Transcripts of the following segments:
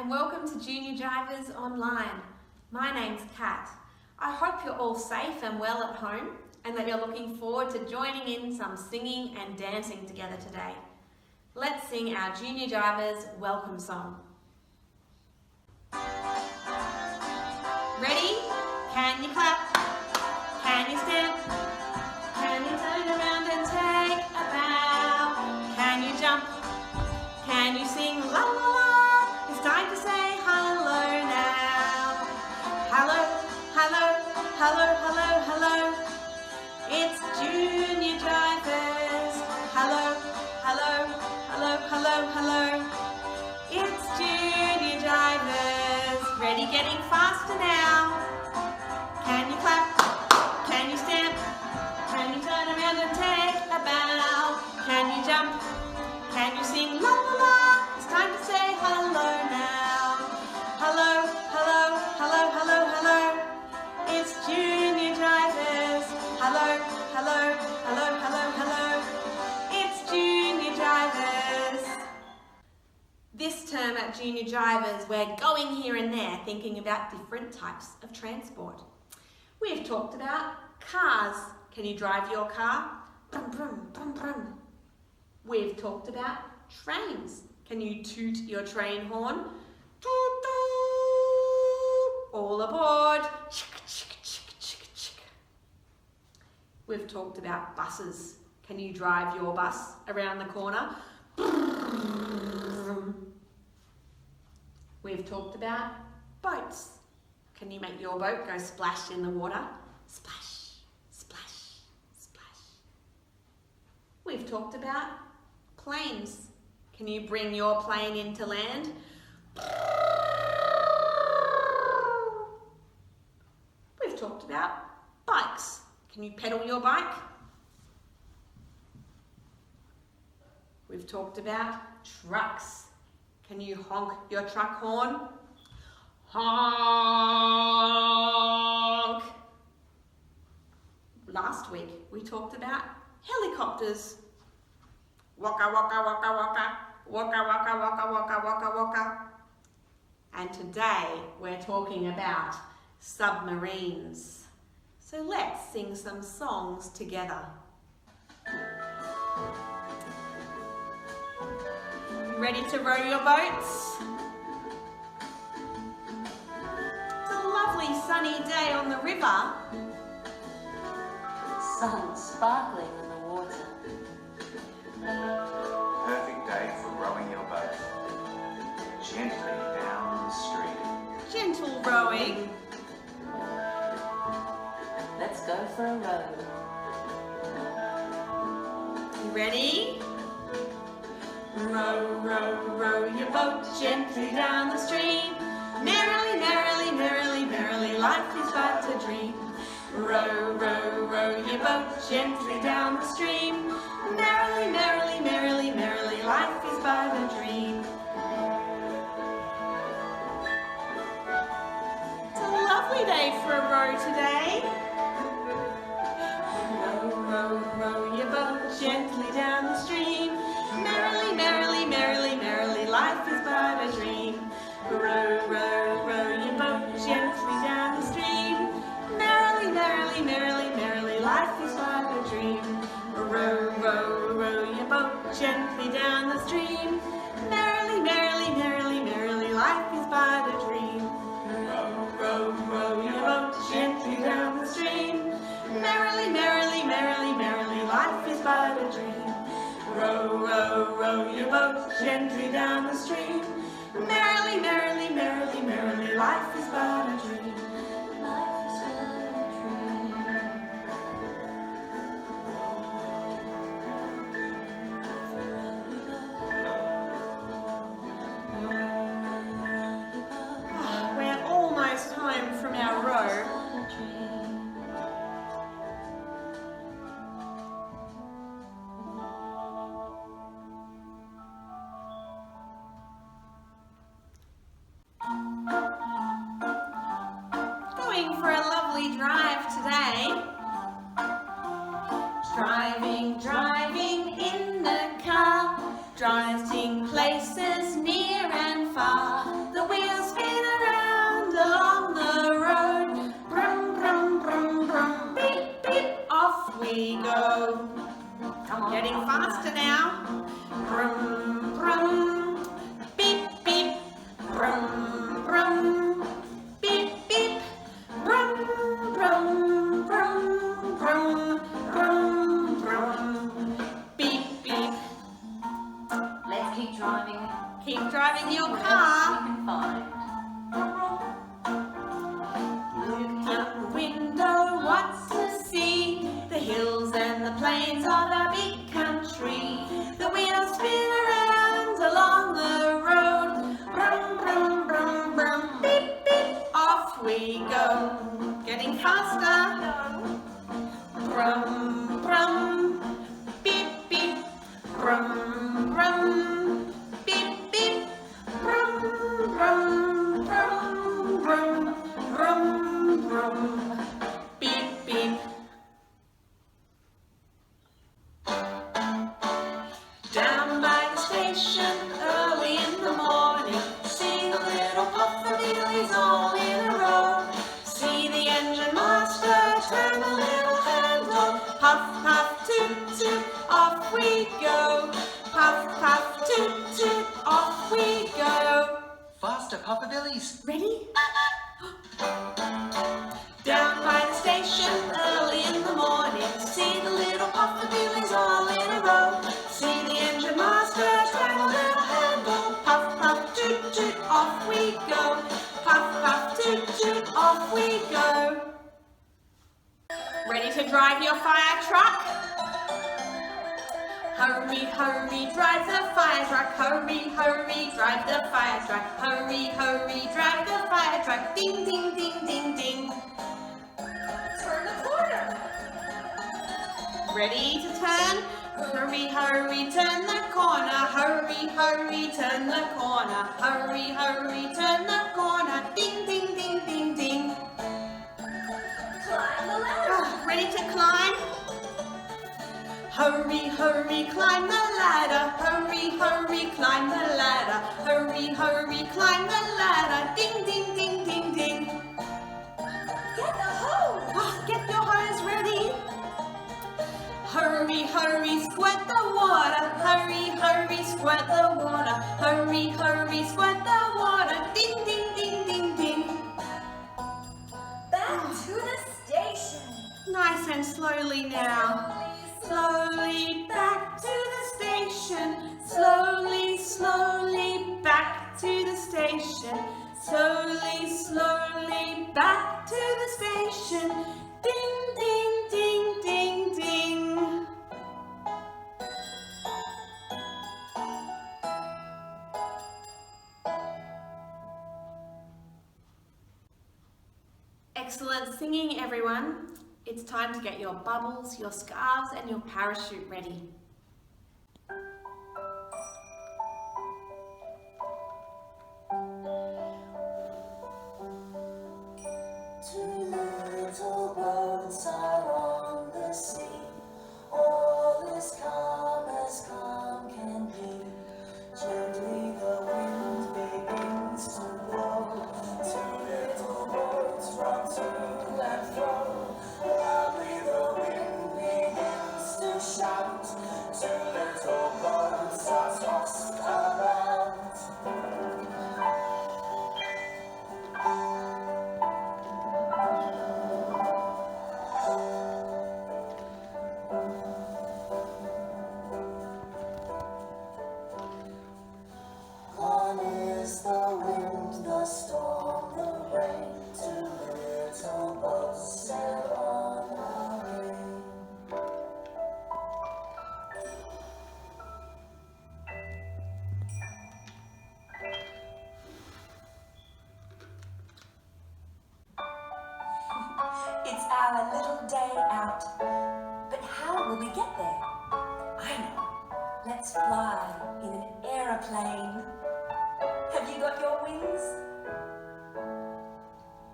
and welcome to Junior Jivers Online. My name's Kat. I hope you're all safe and well at home and that you're looking forward to joining in some singing and dancing together today. Let's sing our Junior Jivers welcome song. Ready? Can you clap? Can you stamp? Can you turn around and take a bow? Can you jump? Can you sing la la la? It's time to say hello now. Hello, hello, hello, hello, hello. It's Junior Jivers. Hello, hello, hello, hello, hello. It's Junior Jivers. Ready, getting faster now. Can you clap? Can you stamp? Can you turn around and take a bow? Can you jump? Can you sing la la la? It's time to say hello now. Hello, hello, hello, hello, hello. It's Junior Jivers. Hello, hello, hello, hello, hello. It's Junior Jivers. This term at Junior Jivers, we're going here and there thinking about different types of transport. We've talked about cars. Can you drive your car? Brum, brum, brum, brum. We've talked about trains. Can you toot your train horn? Toot, toot. All aboard. Chick, chick, chick, chick, chick. We've talked about buses. Can you drive your bus around the corner? We've talked about boats. Can you make your boat go splash in the water? Splash, splash, splash. We've talked about planes. Can you bring your plane into land? We've talked about bikes. Can you pedal your bike? We've talked about trucks. Can you honk your truck horn? Honk! Last week we talked about helicopters. Waka waka waka waka, waka waka waka waka waka waka. And today we're talking about submarines. So let's sing some songs together. You ready to row your boats? It's a lovely sunny day on the river. Sun sparkling in the water. Perfect day for rowing your boat gently down the stream. Gentle rowing. Let's go for a row. You ready? Row, row, row your boat gently down the stream. Merrily, merrily, merrily, merrily, life is but a dream. Row, row, row your boat gently down the stream. Merrily, merrily, merrily, merrily, life is but a dream. It's a lovely day for a row today. Row, row, row your boat gently down the stream. Merrily, merrily, merrily, merrily, life is but a dream. Row, row, row your boat gently down the stream. Merrily, merrily, merrily, merrily, life is but a dream. Row, row, row your boat gently down the stream. Merrily, merrily, merrily, merrily, life is but a dream. Row, row, row your boat gently down the stream. Merrily, merrily, merrily, merrily, life is but a dream. Row, row, row your boat gently down the stream. Merrily, merrily, merrily, merrily, life is but a dream. Life is but a dream. We're almost home from our row. Going for a lovely drive today. Driving, driving in the car, driving places near and far. The wheels faster now. Brum, brum, beep, beep, brum, brum, beep, beep, brum, brum, brum, brum, brum, brum, beep, beep. Let's keep driving. Keep driving your What car. else we can find. Look out the window, what's to see? The hills and the plains of our big country. The wheels spin around along the road. Brum, brum, brum, brum, beep, beep, off we go. Getting faster. Brum, brum, beep, beep, brum, brum, beep, beep, brum, brum, brum, brum, brum, brum, beep, beep. Down by the station, early in the morning, see the little pufferbillies all in a row. See the engine master turn the little handle, puff, puff, toot, toot, off we go. Puff, puff, toot, toot, off we go. Faster, Pufferbillies! Ready? Down by the station, early in the morning, see the little pufferbillies all in a row. See the engine master turn the little handle, puff, puff, toot, toot, off we go. Puff, puff, toot, toot, off we go. Ready to drive your fire truck? Hurry, hurry, drive the fire truck. Hurry, hurry, drive the fire truck. Hurry, hurry, drive the fire truck. Ding, ding, ding, ding, ding. Turn the corner. Ready to turn? Hurry, hurry, turn the corner. Hurry, hurry, turn the corner. Hurry, hurry, turn the corner. Ding, ding, ding, ding, ding. Climb the ladder. Ready to climb? Hurry, hurry, climb the ladder. Hurry, hurry, climb the ladder. Hurry, hurry, climb the ladder. Ding, ding, ding, ding, ding. Get the hose. Oh, get your hose ready. Hurry, hurry, squirt the water. Hurry, hurry, squirt the water. Hurry, hurry, squirt the water. Ding, ding, ding, ding, ding. Back to the station. Nice and slowly now. Slowly back to the station. Slowly, slowly back to the station. Slowly, slowly back to the station. Ding, ding, ding, ding, ding. Excellent singing, everyone. It's time to get your bubbles, your scarves, and your parachute ready. Two little boats are on the sea. All is calm as calm can be. Gently the wind begins to blow. Two little boats rock to and fro. Loudly the wind begins to shout. Two little boats are tossed about. One is the wind, the storm, the rain. Two little boats sail on our way. It's our little day out. But how will we get there? I know. Let's fly in an aeroplane. Have you got your wings?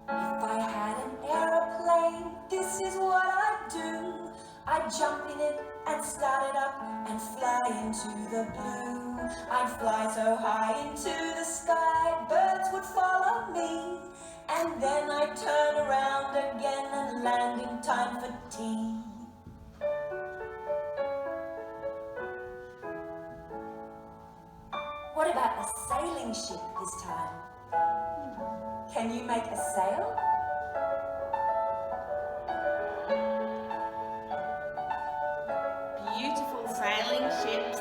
If I had an aeroplane, this is what I'd do. I'd jump in it and start it up and fly into the blue. I'd fly so high into the sky, birds would follow me. And then I'd turn around again and land in time for tea. What about a sailing ship this time? Can you make a sail? Beautiful sailing ships.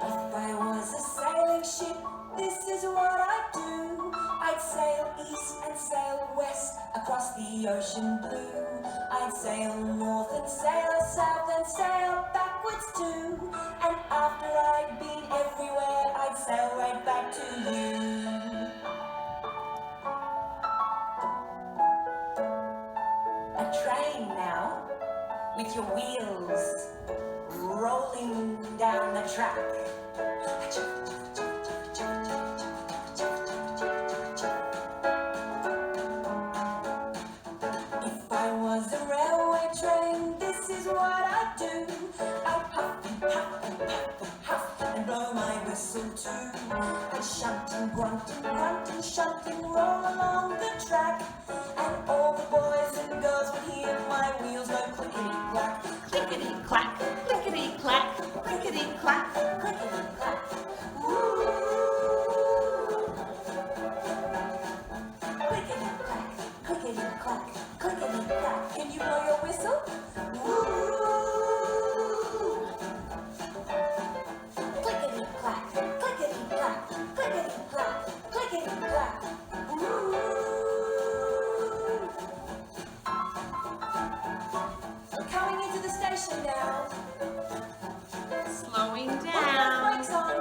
If I was a sailing ship, this is what I'd do. I'd sail east and sail west across the ocean blue. I'd sail north and sail south and sail backwards too. And after I'd been everywhere, I'd sail right back to you. A train now, with your wheels rolling down the track. If I was a railway train, this is what I'd do. I'd puff and puff and puff and puff and blow my whistle too. I'd shunt and grunt and shunt and roll along the track. And all the boys and girls would hear my wheels go clickety-clack. Clickety-clack, clickety-clack, clickety-clack. Clickety-clack. Clickety-clack, clickety-clack, clickety-clack. Can you blow your whistle? Clickety-clack, clickety-clack, clickety-clack, clickety-clack. We're coming into the station now. Slowing Put those down. brakes on.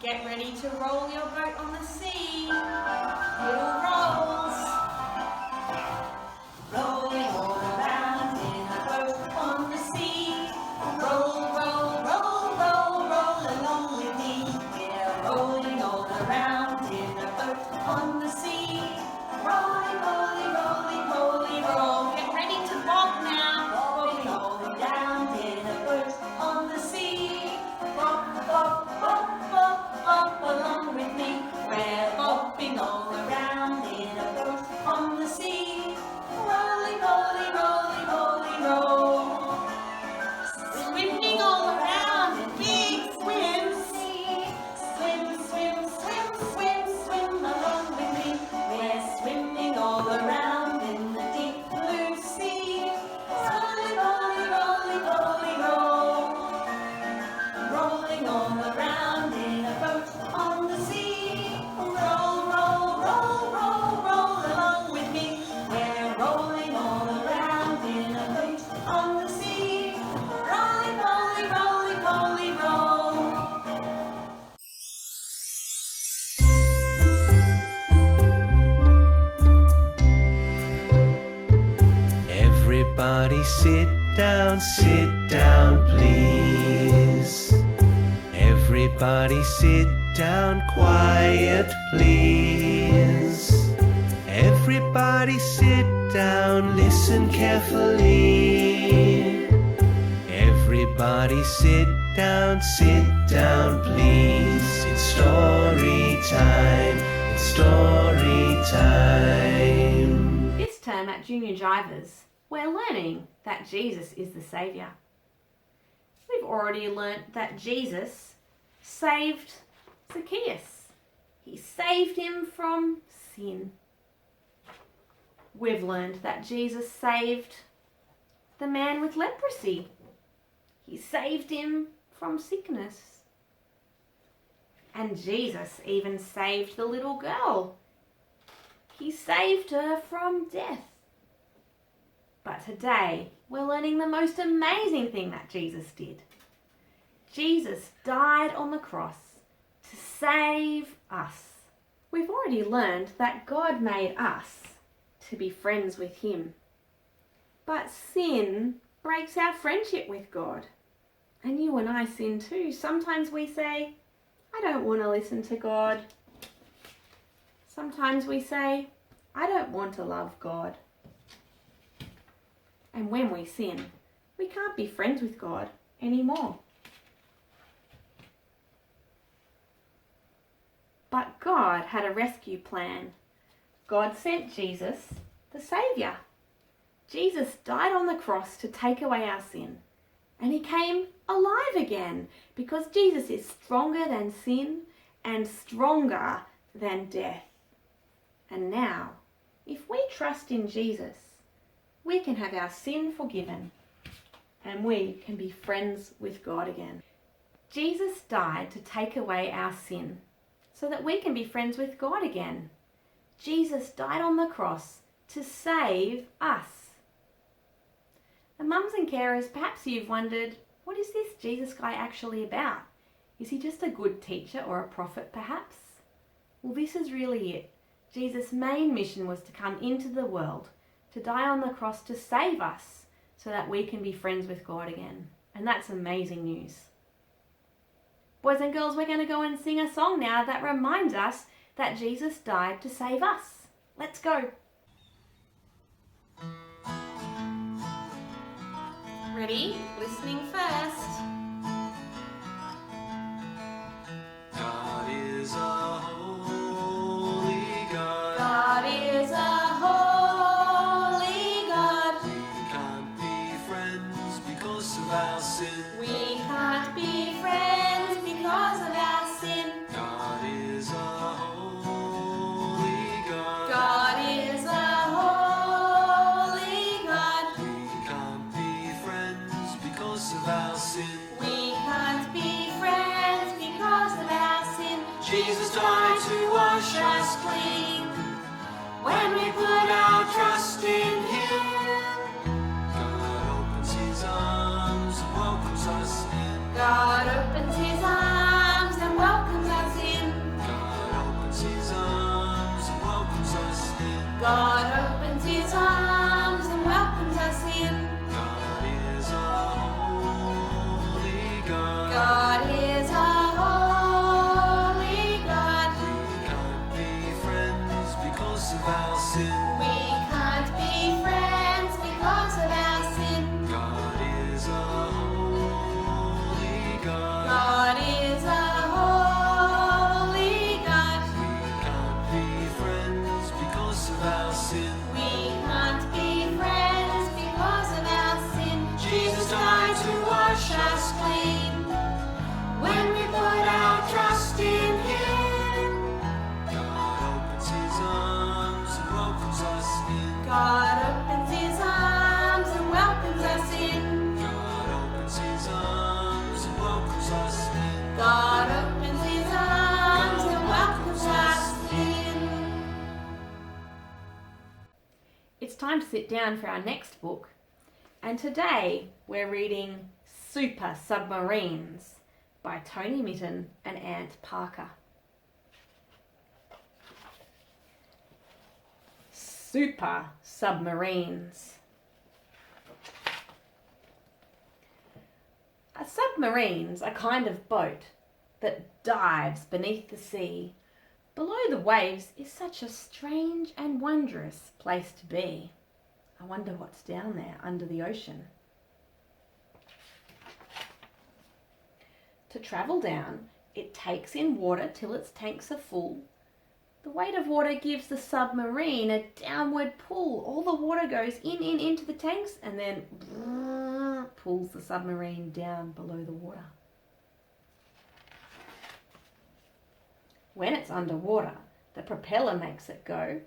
Get ready to roll your boat on the sea. Little rolls. Rolling all around in a boat on the sea. Roll, roll, roll, roll, roll along with me. We're rolling all around in a boat on the sea. Rolling, rolling, rolling, rolling, roll. Get ready to bob now. Rolling all around in a boat on the sea. Bob, bob, bob, bob, bob along with me. We're bobbing all around in a boat on the sea. Rolling, rolling, rolling, rolling, roll. Swimming all around in big swims. Swim, swim, swim, swim, swim along with me. We're swimming all around in the deep blue sea. Rolling, rolling, rolling, rolling, roll. Rolling all around in a boat on the sea. Roll, roll, roll, roll, roll along with me. We're rolling all around in a boat on the sea. Rolling, rolling, rolling, rolling, roll. Everybody sit down, please. Everybody sit down, quiet, please. Everybody sit down, listen carefully. Everybody sit down, please. It's story time, it's story time. This term at Junior Jivers, we're learning that Jesus is the Saviour. We've already learnt that Jesus saved Zacchaeus. He saved him from sin. We've learned that Jesus saved the man with leprosy. He saved him from sickness. And Jesus even saved the little girl. He saved her from death. But today, we're learning the most amazing thing that Jesus did. Jesus died on the cross to save us. We've already learned that God made us to be friends with Him. But sin breaks our friendship with God. And you and I sin too. Sometimes we say, I don't want to listen to God. Sometimes we say, I don't want to love God. And when we sin, we can't be friends with God anymore. But God had a rescue plan. God sent Jesus, the Saviour. Jesus died on the cross to take away our sin. And he came alive again because Jesus is stronger than sin and stronger than death. And now, if we trust in Jesus, we can have our sin forgiven and we can be friends with God again. Jesus died to take away our sin so that we can be friends with God again. Jesus died on the cross to save us. And mums and carers, perhaps you've wondered, what is this Jesus guy actually about? Is he just a good teacher or a prophet perhaps? Well, this is really it. Jesus' main mission was to come into the world, to die on the cross to save us so that we can be friends with God again. And that's amazing news. Boys and girls, we're going to go and sing a song now that reminds us that Jesus died to save us. Let's go. Ready? Listening first. God is a holy God. God is a holy God. We can't be friends because of our sin. We can't be friends because of our sin. God is a holy God. God is a holy God. We can't be friends because of our sin. We can't be friends because of our sin. Jesus died to wash us clean. When we put our trust in Him, God opens His arms and welcomes us in. God opens his arms and welcomes us in. God opens His arms and welcomes us in. God opens his arms and welcomes us in. God is a holy God. God is a holy God. We can't be friends because of our sin. We can't be friends because of our sin. God is a holy God. God is a holy God. We can't be friends because of our sin. We can't be friends because of our sin. Jesus died to wash us clean. When we put our trust in Him, God opens His arms and welcomes us in. God opens his arms and welcomes us in. God opens His arms and welcomes us in. God opens his arms and welcomes us in. It's time to sit down for our next book. And today we're reading Super Submarines by Tony Mitten and Ant Parker. Super Submarines. A submarine's a kind of boat that dives beneath the sea. Below the waves is such a strange and wondrous place to be. I wonder what's down there under the ocean. To travel down, it takes in water till its tanks are full. The weight of water gives the submarine a downward pull. All the water goes into the tanks and then pulls the submarine down below the water. When it's underwater, the propeller makes it go.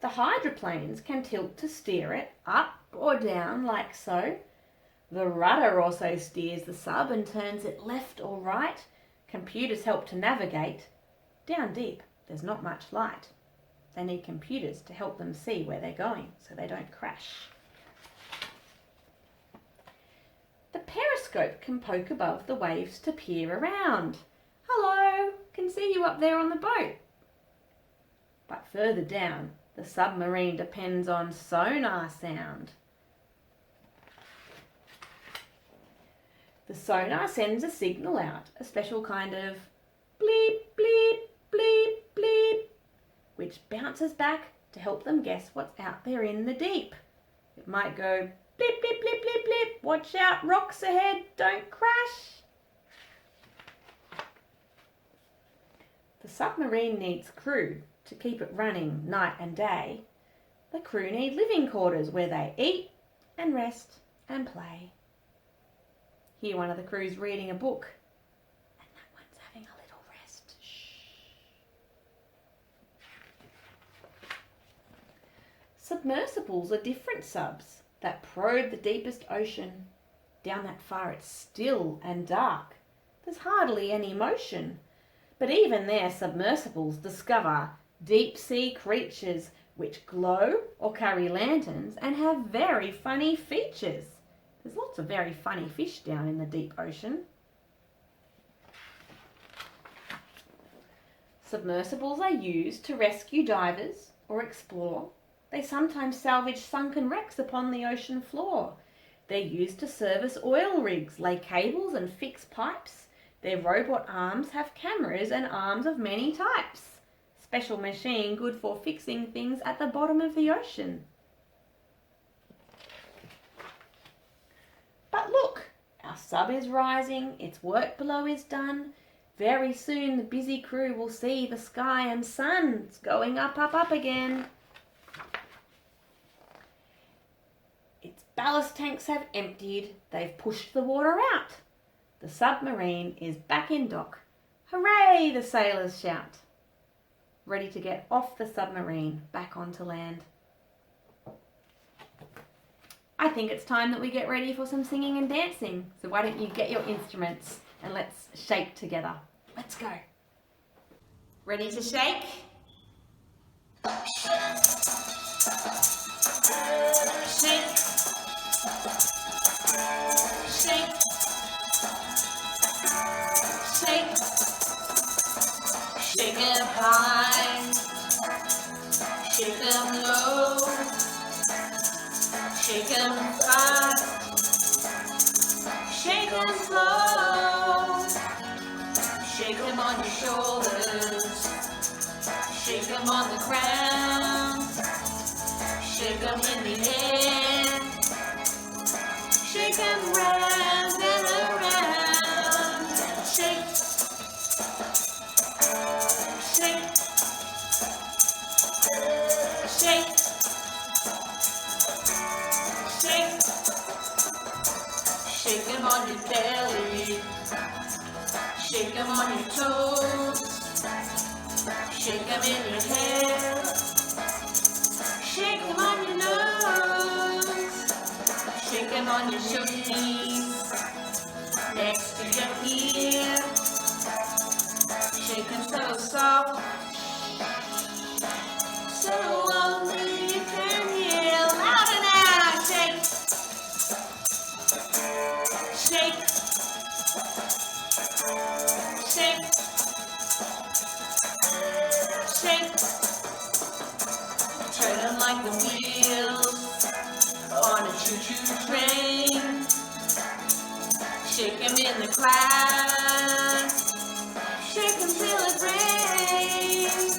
The hydroplanes can tilt to steer it up or down like so. The rudder also steers the sub and turns it left or right. Computers help to navigate. Down deep, there's not much light. They need computers to help them see where they're going so they don't crash. The periscope can poke above the waves to peer around. Hello, can see you up there on the boat. But further down, the submarine depends on sonar sound. The sonar sends a signal out, a special kind of bleep, bleep, bleep, bleep, which bounces back to help them guess what's out there in the deep. It might go bleep, bleep, bleep, bleep, bleep, watch out, rocks ahead, don't crash. The submarine needs crew to keep it running night and day. The crew need living quarters where they eat and rest and play. Here one of the crew's reading a book and that one's having a little rest. Shh. Submersibles are different subs that probe the deepest ocean. Down that far it's still and dark. There's hardly any motion. But even there, submersibles discover deep sea creatures which glow or carry lanterns and have very funny features. There's lots of very funny fish down in the deep ocean. Submersibles are used to rescue divers or explore. They sometimes salvage sunken wrecks upon the ocean floor. They're used to service oil rigs, lay cables and fix pipes. Their robot arms have cameras and arms of many types. Special machine good for fixing things at the bottom of the ocean. But look, our sub is rising, its work below is done. Very soon the busy crew will see the sky and sun. It's going up, up, up again. Its ballast tanks have emptied. They've pushed the water out. The submarine is back in dock. Hooray, the sailors shout. Ready to get off the submarine, back onto land. I think it's time that we get ready for some singing and dancing. So why don't you get your instruments and let's shake together. Let's go. Ready to shake? Shake. Shake. Shake. Shake 'em high. Shake 'em low. Shake 'em fast. Shake 'em slow. Shake 'em on your shoulders. Shake 'em on the ground. Shake 'em in the air. Shake 'em round and around. Shake. Shake. Shake. Shake. Shake 'em on your belly. Shake 'em on your toes. Shake 'em in your hair. Shake 'em on your nose. Shake 'em on your shook knees. Next to your ear. Shake 'em so soft. So only you can hear. Louder now. Shake. Shake. Shake. Shake. Turn 'em like the wheels on a choo-choo train. Shake 'em in the clouds. Shake 'em till it rains.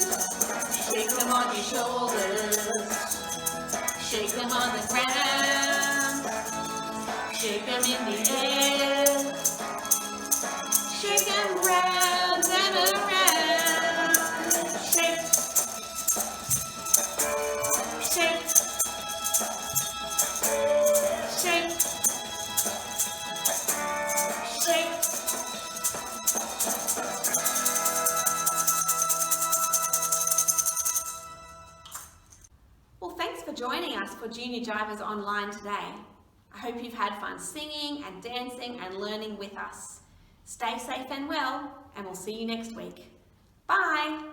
Shake 'em on your shoulders. Shake 'em on the ground. Shake 'em in the air. Shake 'em round and around. Shake. Shake. Shake. Shake. Well, thanks for joining us for Junior Jivers Online today. I hope you've had fun singing and dancing and learning with us. Stay safe and well, and we'll see you next week. Bye!